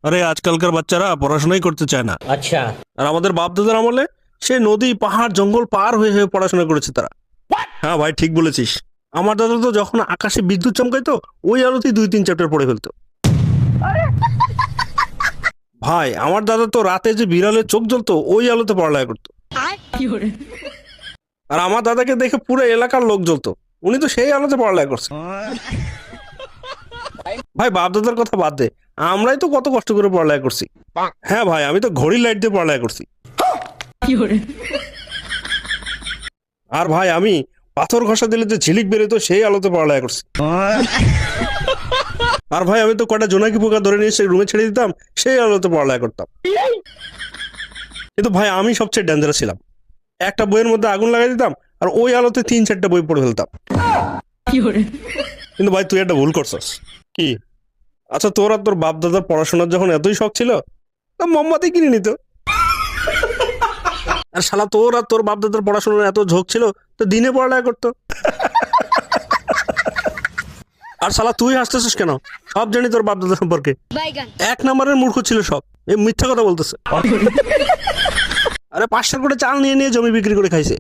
আরে আজকালকার বাচ্চারা পড়াশোনাই করতে চায় না। अच्छा। আর আমাদের বাপ দাদার আমলে সে নদী পাহাড় জঙ্গল পার হয়ে হয়ে পড়াশোনা করেছে তারা। হ্যাঁ ভাই, ঠিক বলেছিস। আমার দাদা তো যখন আকাশে বিদ্যুৎ চমকাইতো ওই আলোতেই 2-3 চ্যাপ্টার পড়ে ফেলতো। ভাই আমার দাদা তো রাতে যে বিড়ালের চোখ জ্বলতো ওই আলোতে পড়ালেখা করতো। আর আমার দাদাকে দেখে পুরো এলাকার লোক জ্বলতো, উনি তো সেই আলোতে পড়ালেখা করছে। ভাই বাপ দাদার কথা বাদ দে, আমরাই তো কত কষ্ট করে পড়ালেখা করছি। হ্যাঁ ভাই, আমি তো ঘড়ির লাইট দিয়ে পড়ালেখা করছি। আর ভাই আমি পাথর ঘষা দিলে যে ঝিলিক বেরোতো সেই আলোতে পড়ালেখা করছি। আর ভাই আমি তো কটা জোনাকি পোকা ধরে নিয়ে সেই রুমে ছেড়ে দিতাম, সেই আলোতে পড়ালেখা করতাম। কিন্তু ভাই আমি সবচেয়ে ডেঞ্জারাস ছিলাম। একটা বইয়ের মধ্যে আগুন লাগাই দিতাম আর ওই আলোতে 3-4টা বই পড়ে ফেলতাম। কিন্তু ভাই তুই একটা ভুল করছস। কি? আচ্ছা তোর আর তোর বাপ দাদার পড়াশোনার যখন এতই শখ ছিল তো মোমবাতি কিনে নিত। আর শালা তোর আর তোর বাপ দাদার পড়াশোনার এত ঝোঁক ছিল তো দিনে পড়ালেখা করতো। আর শালা তুই হাসতেছিস কেন? সব জানি তোর বাপ দাদা সম্পর্কে। এক নম্বরের মূর্খ ছিল সব, এই মিথ্যা কথা বলতেছে। আরে 500 করে চাল নিয়ে নিয়ে জমি বিক্রি করে খাইছে।